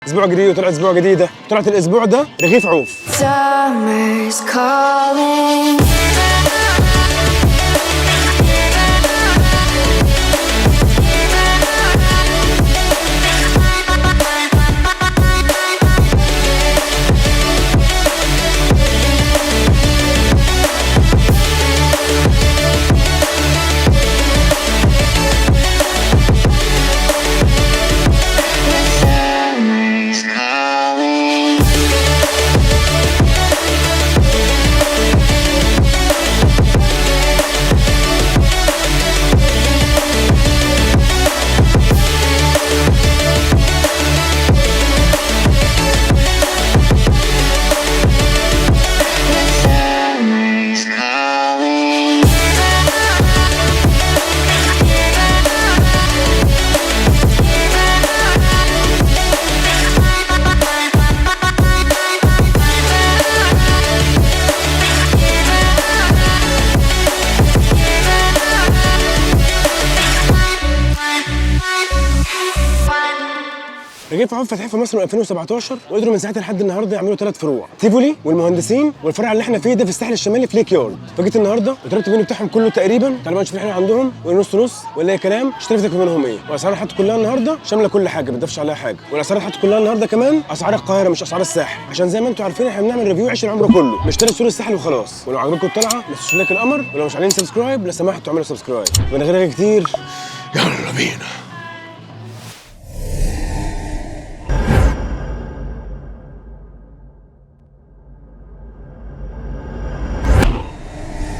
اسبوع جديد وطلعت اسبوع جديده. طلعت الاسبوع ده رغيف عوف. Summer's calling. رغيف عوف فاتحين في مصر من 2017 وقدروا من ساعتها لحد النهارده يعملوا 3 فروع، تيفولي والمهندسين والفرع اللي احنا فيه ده في الساحل الشمالي في ليك يارد. فجيت النهارده وطلبت المنيو بتاعهم كله تقريبا. تعالوا بقى نشوف احنا عندهم ونص نص ولا ايه كلام، اشتريتك منهم ايه، واسعار الحاجات كلها النهارده شامله كل حاجه ما تضافش عليها حاجه، والاسعار الحاجات كلها النهارده كمان اسعار القاهره مش اسعار الساحل، عشان زي ما انتم عارفين احنا بنعمل ريفيو عيش العمر كله مش 3 شهور الساحل وخلاص. ولو عجبكم الطلعه ما تنسوش لايك القمر، ولو مش عاملين سبسكرايب لو سمحتوا اعملوا سبسكرايب. من غير كتير يلا بينا.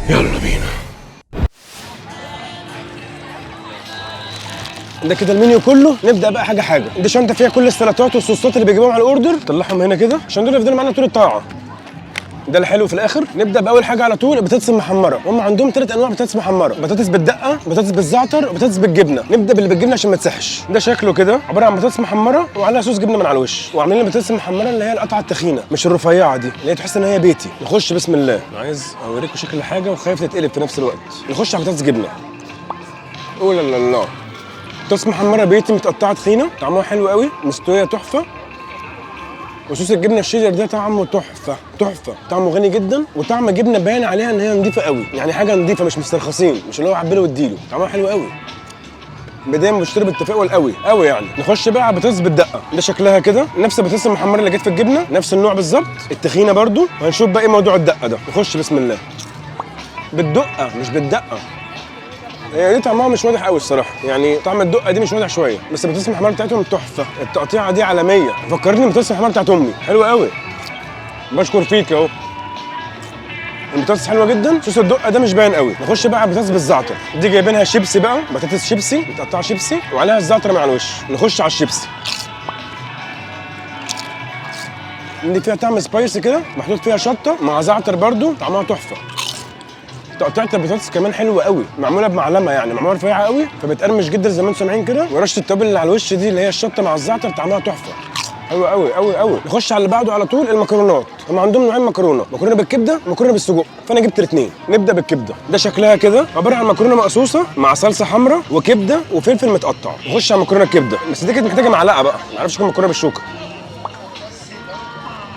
يلا بينا. ده كده المنيو كله. نبدا بقى حاجه حاجه. دي شنطه فيها كل السلطات والصوصات اللي بيجيبوهم على الاوردر، طلعهم هنا كده عشان دول يفضلوا معانا طول الطاعه. ده الحلو في الاخر. نبدا باول حاجه على طول البطاطس المحمره. هم عندهم 3 انواع بطاطس محمره، بطاطس بالدقه، بطاطس بالزعتر، وبطاطس بالجبنه. نبدا باللي بالجبنه عشان ما تسحش. ده شكله كده عباره عن بطاطس محمره وعليها صوص جبنه من على الوش، وعاملين البطاطس المحمره اللي هي القطعه التخينه مش الرفيعه دي اللي هي تحس ان هي بيتي. نخش بسم الله. عايز اوريكم شكل الحاجه وخايف تتقلب في نفس الوقت. نخش على بطاطس جبنه. اوه لا لا لا، بطاطس محمره بيتي متقطعه تخينه، طعمها حلو قوي، مستويه تحفه. وصوص الجبنه الشيدر ده طعمه تحفه تحفه، طعمه غني جدا، وطعم الجبنه باين عليها ان هي نظيفه قوي، يعني حاجه نظيفه مش مسترخصين، مش اللي هو عبله واديله. طعمها حلو قوي. بدايه بشتري بالتفاؤل قوي قوي يعني. نخش بقى على بطاطس بالدقه. ده شكلها كده نفس البطاطس المحمره اللي جت في الجبنه، نفس النوع بالظبط، التخينه برده. وهنشوف بقى ايه موضوع الدقه ده. نخش بسم الله. بالدقه مش بالدقه. هي دي طعمها مش واضح قوي الصراحه، يعني طعم الدقه دي مش واضح شويه، بس البطاطس المحمره بتاعتهم تحفه. التقطيعه دي عالميه، فكرتني بالبطاطس المحمره بتاعت امي، حلوه قوي. بشكر فيك اهو. البطاطس حلوه جدا. صوص الدقه ده مش باين قوي. نخش بقى على بطاطس بالزعتر. دي جايبينها شيبسي بقى، بطاطس شيبسي متقطعه شيبسي وعليها الزعتر من على الوش. نخش على الشيبسي. دي فيها طعم سبايسي كده، محطوط فيها شطه مع زعتر برده، طعمها تحفه. تقطيعة البطاطس كمان حلوه قوي، معموله بمعلمه، يعني معموله رفيعه قوي فبتقرمش جدا زي ما انتم سامعين كده. ورشه التوابل اللي على الوش دي اللي هي الشطه مع الزعتر طعمها تحفه. حلوه قوي قوي قوي. نخش على اللي بعده على طول المكرونات. هم عندهم نوعين مكرونه، مكرونه بالكبده ومكرونه بالسجق، فانا جبت الاثنين. نبدا بالكبده. ده شكلها كده عباره عن مكرونه مقصوصه مع صلصه حمراء وكبده وفلفل متقطع. نخش على المكرونه الكبده، بس دي كانت محتاجه معلقه بقى، ما اعرفش كام مكرونه بالشوكه.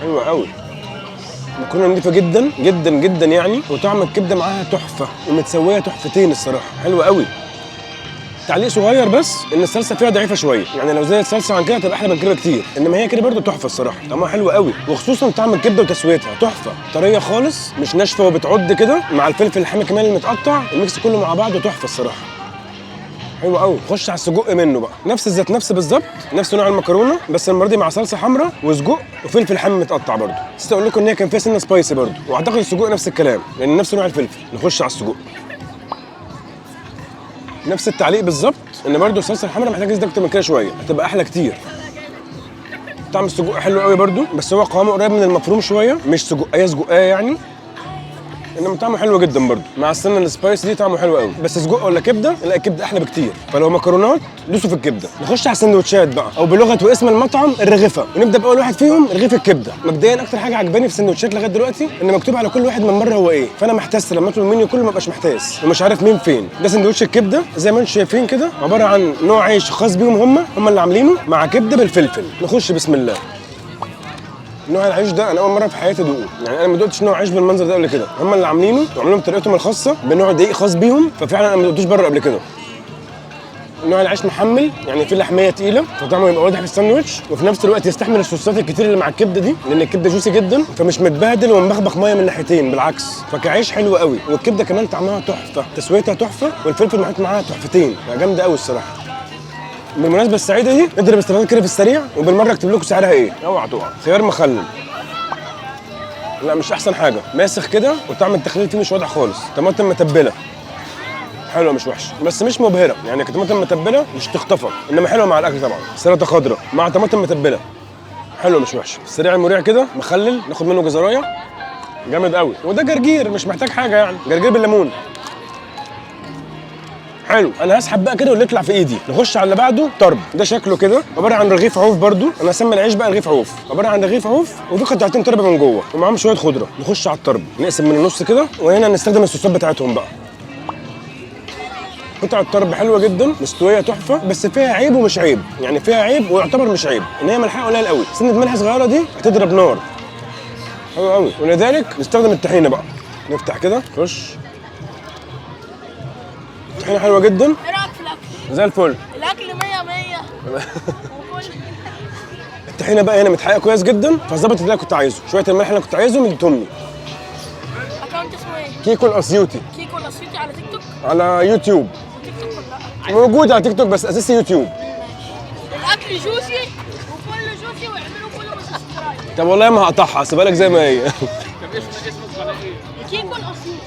حلوه قوي. مكرونه نضيفه جدا جدا جدا يعني، وطعم الكبده معاها تحفه ومتسويه تحفتين الصراحه، حلوه قوي. تعليق صغير بس ان الصلصه فيها ضعيفه شويه، يعني لو زي الصلصه عن كده هتبقى احلى من كده كتير، انما هي كده برده تحفه الصراحه، طعمها حلو قوي. وخصوصا طعم الكبده وتسويتها تحفه، طريه خالص مش ناشفه وبتعض كده، مع الفلفل الحامي كمان المتقطع، الميكس كله مع بعضه تحفه الصراحه. حلو قوي. خش على السجق منه بقى، نفس الذات نفس بالظبط، نفس نوع المكرونه، بس المره دي مع صلصه حمراء وسجق وفلفل حامي متقطع برده. نسيت اقول لكم ان هي كان فيها سنه سبايسي برده، واعتقد السجق نفس الكلام لان نفس نوع الفلفل. نخش على السجق. نفس التعليق بالظبط، ان برده الصلصه الحمراء محتاجه زيت اكتر من كده شويه، هتبقى احلى كتير. طعم السجق حلو قوي برده، بس هو قوامه قريب من المفروم شويه، مش سجقيه سجقيه يعني. انما طعمه حلو جدا برضو مع السنه السبايس دي، طعمه حلو قوي. بس سجق ولا كبده؟ لا الكبده احلى بكتير. فلو مكرونات دوسوا في الكبده. نخش على السندوتشات بقى، او بلغه واسم المطعم الرغيفه، ونبدا باول واحد فيهم رغيف الكبده. مبدئيا اكتر حاجه عجباني في السندوتشات لغايه دلوقتي ان مكتوب على كل واحد من بره هو ايه، فانا محتاس لما اطلب المنيو كله ما ابقاش محتاس ومش عارف مين فين. ده سندوتش الكبده زي ما انتم شايفين كده، عباره عن نوع عيش خاص بيهم هم اللي عاملينه مع كبده بالفلفل. نخش بسم الله. نوع العيش ده انا اول مره في حياتي ادوقه، يعني انا ما دقتش نوع عيش بالمنظر ده قبل كده. هم اللي عاملينه وعاملينه بطريقتهم الخاصه بنوع دقيق خاص بيهم، ففعلا انا ما دقتوش بره قبل كده. نوع العيش محمل، يعني فيه لحميه تقيله فطعمه يبقى واضح في الساندوتش، وفي نفس الوقت يستحمل الصوصات الكتير اللي مع الكبده دي، لان الكبده جوسي جدا فمش متبهدل ومبخبخ ميه من ناحيتين، بالعكس. فكعيش حلو قوي، والكبده كمان طعمها تحفه، تسويتها تحفه، والفلفل محطوط معاها تحفتين، جامده قوي الصراحه. بالمناسبه السعيده دي نضرب استراتيجيه كده في السريع، وبالمره اكتب لكم سعرها ايه. اوعى تقع. خيار مخلل، لا مش احسن حاجه، ماسخ كده وطعم التخليل فيه مش واضح خالص. طماطم متبله حلوه مش وحشه، بس مش مبهره، يعني طماطم متبله مش تخطفك، انما حلوه مع الاكل طبعا. سلطه خضراء مع طماطم متبله حلوه مش وحشه. السريع المريع كده مخلل، ناخد منه جزرايه جامد قوي. وده جرجير مش محتاج حاجه، يعني جرجير بالليمون حلو. انا هسحب بقى كده واللي يطلع في ايدي. نخش على اللي بعده، طرب. ده شكله كده عباره عن رغيف عوف برضو، انا هسمي العيش بقى رغيف عوف، عباره عن رغيف عوف وفي قطعتين طرب من جوه ومعاهم شويه خضره. نخش على الطرب، نقسم من النص كده، وهنا نستخدم الصوصات بتاعتهم بقى. قطعه طرب حلوه جدا، مستويه تحفه، بس فيها عيب ومش عيب، يعني فيها عيب ويعتبر مش عيب، ان هي ملحها قليل قوي. سنه ملح صغيره دي هتضرب نار حلو قوي، ولذلك نستخدم الطحينه بقى. نفتح كده، خش. الطحينه حلوه جدا. ايه رايك في الاكل؟ زي الفل. الاكل 100 100 الطحينه بقى هنا متحققه كويس جدا، فظبطت اللي انا كنت عايزه. شويه الملح اللي انا كنت عايزهم اديتهم لي. اكونت اسمه ايه؟ كيكو الاسيوطي كيكو الاسيوطي على تيك توك؟ على يوتيوب. تيك توك ولا لا؟ موجود على تيك توك بس اساسي يوتيوب. الاكل جوسي وكله جوسي واعملوا كله سبسكرايب. طب والله ما هقطعها، هسيبها لك زي ما هي. كيكو الاسيوطي.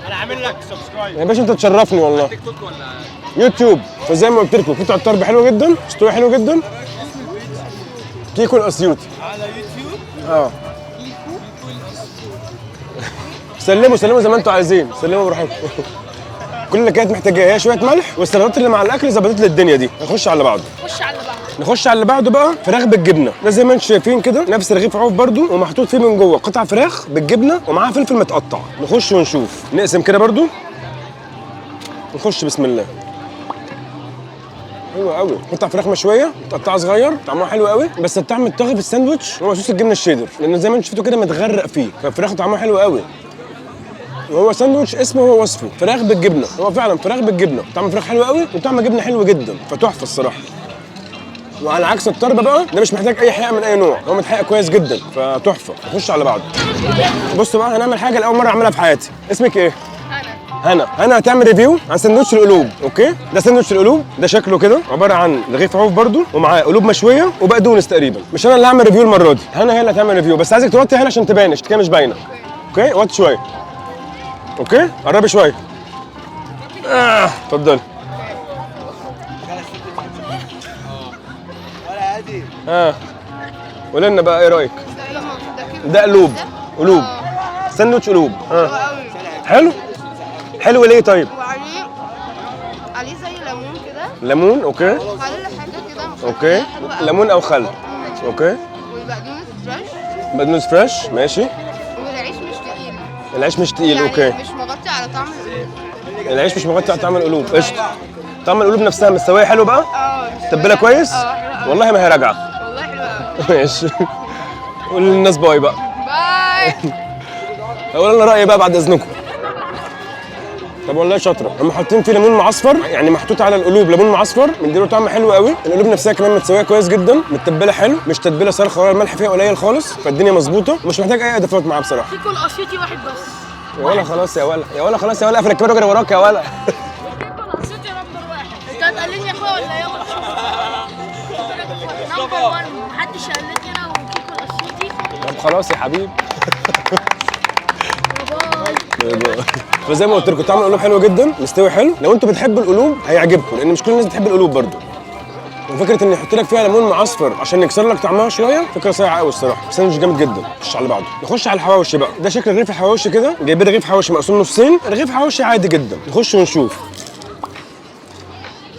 انا عامل لك سبسكرايب. يا باشا انت تشرفني والله. تيك توك ولا يوتيوب. فزي ما قلت لكم قطعه طرب حلوه جدا، مستويه حلو جدا. كيكو الاسيوطي على يوتيوب؟ اه. سلموا سلموا زي ما انتوا عايزين، سلموا براحتكم. كل اللي كانت محتاجاه هي شويه ملح، والسلطات اللي مع الاكل ظبطت لي الدنيا دي. نخش على اللي بعده. خش على اللي بعده. نخش على اللي بعده بقى، فراخ بالجبنه. ده زي ما انتم شايفين كده نفس رغيف عوف برضو، ومحطوط فيه من جوه قطع فراخ بالجبنه ومعاها فلفل متقطع. نخش ونشوف. نقسم كده برضو، نخش بسم الله. حلوه قوي، قطع فراخ مشويه متقطعه صغير، طعمها حلو قوي. بس الطعم الطاغي في الساندوتش هو صوص الجبنه الشيدر، لان زي ما انتم شفتوا كده متغرق فيه، فالفراخ طعمها حلو قوي. وهو ساندوتش اسمه هو وصفه فراخ بالجبنه، هو فعلا فراخ بالجبنه، طعم الفراخ حلو قوي وطعم الجبنه حلو جدا، فتحفه الصراحه. وعلى عكس الطرب بقى، ده مش محتاج اي حقيقه من اي نوع، هو متحقق كويس جدا، فتحفه. نخش على بعضه. بصوا بقى، هنعمل حاجه لاول مره اعملها في حياتي. اسمك ايه؟ هنا هتعمل ريفيو عن سندوتش القلوب، اوكي؟ ده سندوتش القلوب، ده شكله كده عباره عن رغيف عوف برده ومعاه قلوب مشويه وبقدونس تقريبا. مش انا اللي هعمل ريفيو المره دي، هنا هي اللي هتعمل ريفيو، بس عايزك توطي هنا عشان تبان، كده مش باينه. اوكي؟ وطي شويه. اوكي؟ قربي شويه. اتفضلي. ولا هادي. قولي لنا بقى ايه رايك؟ ده قلوب ساندوتش قلوب. حلو؟ حلو ليه طيب؟ عليه زي ليمون كده. ليمون، اوكي. عليه حاجه كده مش اوكي. حلوة أوي. ليمون او خل. اوكي. وبقدونس فريش. بقدونس فريش، ماشي. والعيش مش تقيل. العيش مش تقيل، يعني اوكي. مش مغطي على طعم القلوب. العيش مش مغطي على طعم القلوب، قشطه. طعم القلوب نفسها مستويه حلو بقى؟ مش تبلها كويس؟ حلوة أوي. والله ما هي راجعه. والله حلوه قوي. ماشي. قول للناس باي بقى. باي. اقول انا رايي بقى بعد اذنكم. طب والله شاطره، هم حاطين فيه ليمون معصفر، يعني محطوط على القلوب ليمون معصفر، مديله طعم حلو قوي. القلوب نفسها كمان متسويه كويس جدا، متبله حلو، مش تتبيله صارخه ولا الملح فيها قليل خالص، فالدنيا مظبوطه ومش محتاج اي اضافات معاه بصراحه. كيكو الاسيوطي واحد بس. يا ولا خلاص يا ولا خلاص يا ولا، قفل الكاميرا واجري وراك يا ولا. كيكو الاسيوطي نمبر 1. انت هتقلدني يا اخويا ولا ايه؟ نمبر 1، محدش قلدني انا وكيكو الاسيوطي. طب خلاص يا حبيبي. باي. فزي ما قلت لكم طعم القلوب حلو جدا، مستوي حلو. لو انتوا بتحبوا القلوب هيعجبكم، لان مش كل الناس بتحب القلوب برضو. وفكره ان يحط لك فيها ليمون معصفر عشان يكسر لك طعمها شويه فكره صايعه قوي الصراحه. ساندوتش جامد جدا. نخش على بعضه. نخش على الحواوشي بقى. ده شكل رغيف الحواوشي كده. جايبين رغيف حواوشي مقسوم نصين، رغيف حواوشي عادي جدا. نخش ونشوف.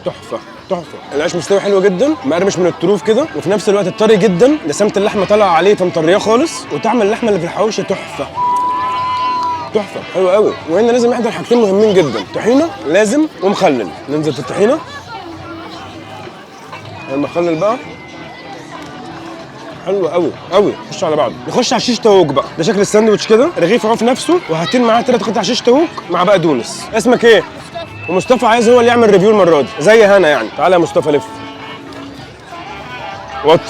تحفه تحفه. العيش مستوي حلو جدا، مقرمش من الطروف كده، وفي نفس الوقت طري جدا، دسامه اللحمه طالعه عليه فمطريه خالص، وطعم اللحمه اللي في الحواوشي تحفه تحفه. حلو قوي. وهنا لازم نحضر حاجتين مهمين جدا، طحينه لازم ومخلل. ننزل في الطحينه. المخلل بقى حلو قوي قوي. نخش على بعض. نخش على شيش تاووك بقى. ده شكل الساندوتش كده، رغيف عوف نفسه، وهاتين معاه 3 قطع شيش تاووك مع بقدونس. اسمك ايه؟ ومصطفى عايز هو اللي يعمل ريفيو المره دي زي هنا يعني. تعالى يا مصطفى لف. وطي.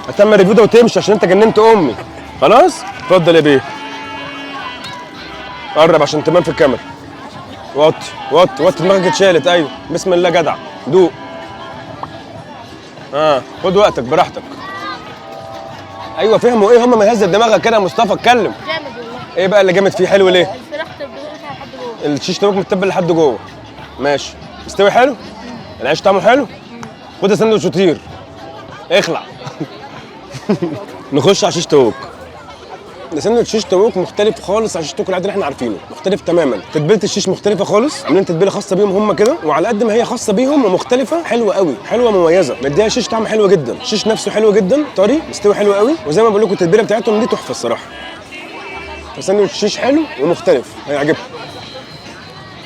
هتعمل ريفيو ده وتمشي عشان انت جننت امي. خلاص؟ اتفضل يا بيه. قرب عشان تبان في الكاميرا. وطي وطي وطي دماغك اتشالت. ايوه بسم الله جدع. دوق. خد وقتك براحتك. ايوه فهموا ايه هم؟ ما يهز دماغك كده يا مصطفى. اتكلم. جامد والله. ايه بقى اللي جامد فيه؟ حلو ليه؟ الفراخ تبقى لحد جوه. الشيش تاووك متبل لحد جوه. ماشي. مستوي حلو؟ العيش طعمه حلو؟ خد يا ساندوتش وطير. اخلع. نخش على شيش تاووك. ده ساندوتش شيش تاووك مختلف خالص عن شيش تاووك العادي اللي احنا عارفينه، مختلف تماما. تتبيله الشيش مختلفه خالص، عاملين تتبيله خاصه بيهم هم كده، وعلى قد ما هي خاصه بيهم ومختلفه حلوه قوي، حلوه مميزه، مديها شيش طعم حلو جدا. الشيش نفسه حلو جدا، طري مستوي حلو قوي، وزي ما بقول لكم التتبيله بتاعتهم دي تحفه الصراحه. فساندوتش شيش حلو ومختلف، هيعجبكم.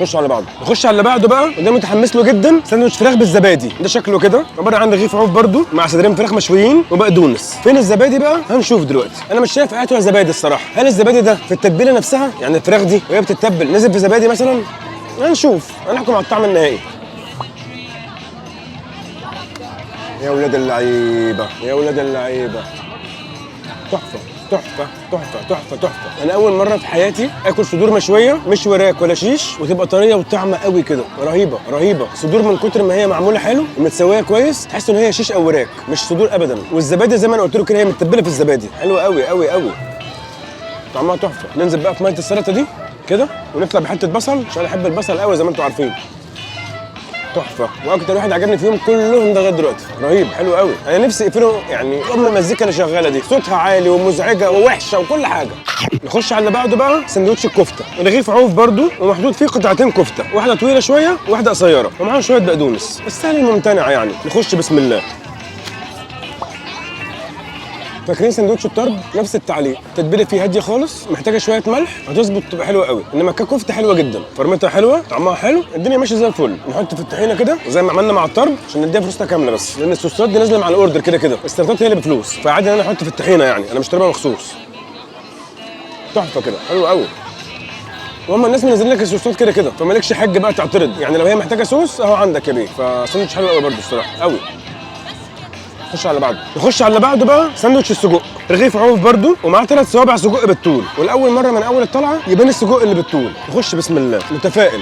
نخش على بعضه. نخش على اللي بعده بقى، وده متحمس له جدا. ساندوتش فراخ بالزبادي. ده شكله كده عباره عن رغيف عوف برده مع صدرين فراخ مشويين وبقدونس. فين الزبادي بقى؟ هنشوف دلوقتي. انا مش شايف ايات ولا زبادي الصراحه. هل الزبادي ده في التتبيله نفسها؟ يعني الفراخ دي وهي بتتبل نزل في زبادي مثلا؟ هنشوف، هنحكم على الطعم النهائي. يا ولاد اللعيبه يا ولاد اللعيبه. تحفه تحفه تحفه تحفه تحفه. انا اول مره في حياتي اكل صدور مشويه، مش وراك ولا شيش، وتبقى طريه وطعمه قوي كده. رهيبه رهيبه. صدور من كتر ما هي معموله حلو ومتسويه كويس تحس ان هي شيش او وراك مش صدور ابدا. والزبادي زي ما انا قلت له كده هي متبله في الزبادي. حلوه قوي قوي قوي. طعمها تحفه. ننزل بقى في ميه السلطه دي كده، ونطلع بحته بصل عشان احب البصل قوي زي ما انتم عارفين. تحفه. واكتر واحد عجبني فيهم كلهم ده لغايه دلوقتي. رهيب حلو قوي. انا نفسي يقفلوا يعني المزيكا اللي شغاله دي، صوتها عالي ومزعجه ووحشه وكل حاجه. نخش على اللي بعده بقى، سندوتش الكفته. رغيف عوف برده ومحطوط فيه قطعتين كفته، واحده طويله شويه وواحده قصيره، ومعاهم شويه بقدونس. السهل الممتنع يعني. نخش بسم الله. فاكرين سندوتش الطرب؟ نفس التعليق، التتبيله فيه هاديه خالص، محتاجه شويه ملح هتظبط تبقى حلوه قوي. انما ككفته حلوه جدا، فرمتها حلوه، طعمها حلو، الدنيا ماشيه زي الفل. نحط في الطحينه كده زي ما عملنا مع الطرب عشان نديها فلوسها كامله، بس لان الصوصات دي نازله مع الاوردر كده كده، السلطات هي اللي بفلوس، فعادي ان انا احط في الطحينه يعني، انا مش طالبها مخصوص. تحفه كده، حلو قوي. وهم الناس منزلين لك الصوصات كده كده، فمالكش حاج بقى تعترض، يعني لو هي محتاجه صوص اهو عندك يا بيه. فساندوتش حلو قوي برده الصراحه قوي. نخش على اللي بعده. نخش على اللي بعده بقى، ساندوتش السجق. رغيف عوف برده ومعاه 3 صوابع سجق بالطول، والاول مره من اول الطلعه يبان السجق اللي بالطول. نخش بسم الله، متفائل.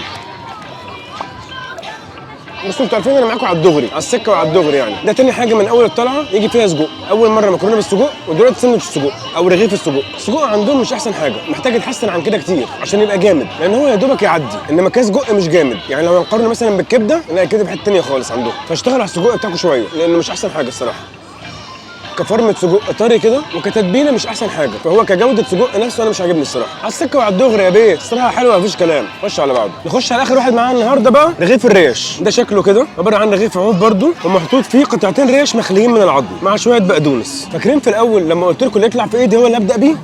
بس انتوا عارفين انا معاكم على الدغري، على السكه وعلى الدغري يعني. ده تاني حاجه من اول الطلعه يجي فيها سجق. اول مره مكرونه بالسجق، ودلوقتي ساندوتش السجق او رغيف السجق. السجق عندهم مش احسن حاجه، محتاج يتحسن عن كده كتير عشان يبقى جامد، لان هو يا دوبك يعدي، انما كسجق مش جامد. يعني لو هنقارنه مثلا بالكبده لا كده في حته ثانيه خالص عندهم. فاشتغل على السجق بتاعكم شويه لانه مش احسن حاجه الصراحه. كفرمة سجق طري كده وكتتبيله مش احسن حاجه، فهو كجوده سجق نفسه انا مش عاجبني الصراحه. على السكه وعلى الدغري يا بيه، الصراحه حلوه مفيش كلام. خش على بعضه. نخش على اخر واحد معانا النهارده بقى، رغيف الريش. ده شكله كده عباره عن رغيف عوف برده ومحطوط فيه قطعتين ريش مخليين من العظم مع شويه بقدونس. فاكرين في الاول لما قلت لكم اللي يطلع في ايدي هو اللي ابدا بيه؟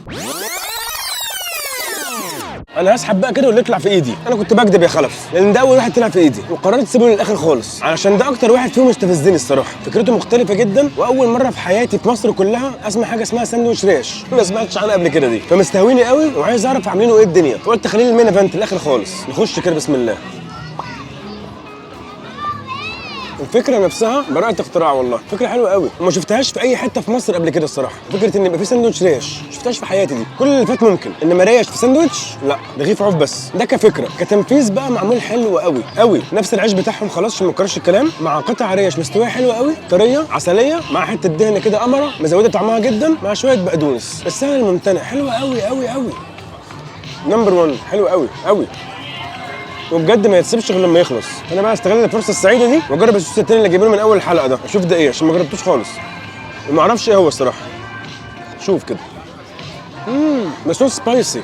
انا هسحب بقى كده واللي يطلع في ايدي. انا كنت بكدب يا خلف لان ده اول واحد طلع في ايدي، وقررت اسيبه للاخر خالص علشان ده اكتر واحد فيهم استفزني الصراحه. فكرته مختلفه جدا، واول مره في حياتي في مصر كلها اسمع حاجه اسمها ساندوتش ريش، ما سمعتش عنها قبل كده دي. فمستهويني قوي وعايز اعرف عاملينه ايه الدنيا، فقلت خليه المين ايفنت الاخر خالص. نخش كده بسم الله. الفكره نفسها براءة اختراع والله، فكره حلوه قوي وما شفتهاش في اي حته في مصر قبل كده الصراحه. فكره ان يبقى في ساندوتش ريش ما شفتهاش في حياتي دي. كل اللي فات ممكن، انما ريش في ساندوتش لا، رغيف عوف بس. ده كفكره، كتنفيذ بقى معمول حلو قوي قوي. نفس العيش بتاعهم خلاص عشان ما نكررش الكلام، مع قطع ريش مستويه حلوه قوي، طريه عسليه، مع حته دهنه كده قمره مزوده طعمها جدا، مع شويه بقدونس. السهل الممتنع، حلوه قوي قوي قوي. نمبر 1 حلو قوي قوي. وبجد ما يتسيبش غير لما يخلص. انا بقى استغل الفرصه السعيده دي واجرب الصوص التاني اللي جايبينه من اول الحلقه ده، اشوف ده ايه عشان ما جربتوش خالص وما اعرفش ايه هو الصراحه. شوف كده. ده صوص سبايسي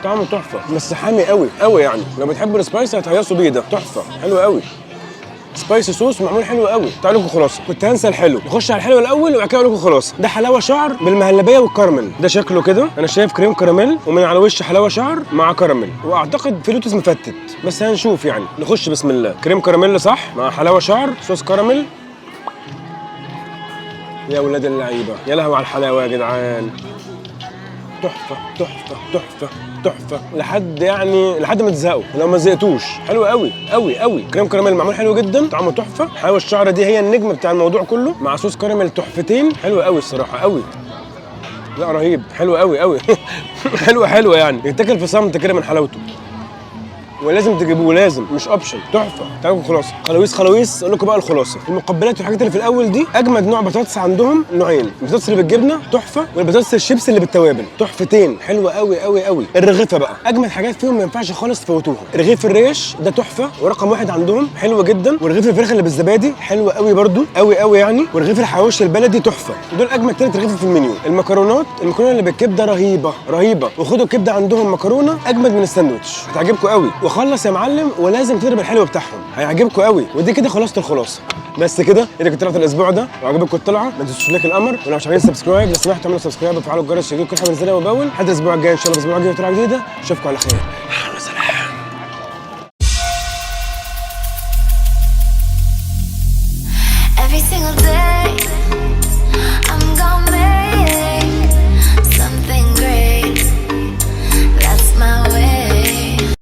طعمه تحفه بس حامي قوي قوي يعني، لو بتحبوا السبايسي هتهيصوا بيه. ده تحفه حلو قوي، سبايسي صوص معمول حلو قوي. تعالوا لكم خلاصه، كنت هنسى الحلو، نخش على الحلو الاول وبعد كده اقول لكم خلاصه. ده حلاوه شعر بالمهلبيه والكراميل. ده شكله كده انا شايف كريم كراميل ومن على وش حلاوه شعر مع كراميل، واعتقد في لوتس مفتت بس هنشوف يعني. نخش بسم الله. كريم كراميل صح مع حلاوه شعر صوص كراميل. يا ولاد اللعيبه، يا لهوي على الحلاوه يا جدعان. تحفه تحفه تحفه تحفه لحد ما تزهقوا لو ما زهقتوش. حلو قوي قوي قوي. كريم كراميل معمول حلو جدا، طعمه تحفه. حلاوه الشعر دي هي النجم بتاع الموضوع كله مع صوص كراميل تحفتين. حلو قوي الصراحه قوي. لا رهيب، حلو قوي قوي. حلوه يعني، يتاكل في صمت كده من حلاوته. ولازم تجيبوه، لازم مش اوبشن. تحفه. تعالوا خلاصه خلاويص. اقول لكم بقى الخلاصه. المقبلات والحاجات اللي في الاول دي اجمد نوع بطاطس عندهم نوعين، البطاطس اللي بالجبنه تحفه والبطاطس الشيبس اللي بالتوابل تحفتين. حلوه قوي قوي قوي. الرغيفه بقى اجمد حاجات فيهم، ما ينفعش خالص تفوتوها. رغيف الريش ده تحفه ورقم واحد عندهم، حلوه جدا. ورغيف الفراخ اللي بالزبادي حلوه قوي برده قوي قوي يعني. ورغيف الحواوشي البلدي تحفه. دول اجمد ثلاث رغيف في المنيو. المكرونه اللي بالكبده رهيبه. وخدوا الكبده عندهم مكرونه اجمد من الساندوتش، هتعجبكم قوي. وخلص يا معلم، ولازم تضرب الحلو بتاعهم هيعجبكم قوي. ودي كده خلاصه الخلاصه. بس كده اذا كنت طلعت الاسبوع ده وعجبكم الطلعه ما تنسوش لايك القمر، ولو مش عاملين سبسكرايب لو سمحتوا اعملوا سبسكرايب وفعلوا الجرس عشان يجيكم كل حاجه منزلها وباول. لحد الاسبوع الجاي ان شاء الله، الاسبوع الجاي طلعه جديده. اشوفكم على خير. سلام. Every single day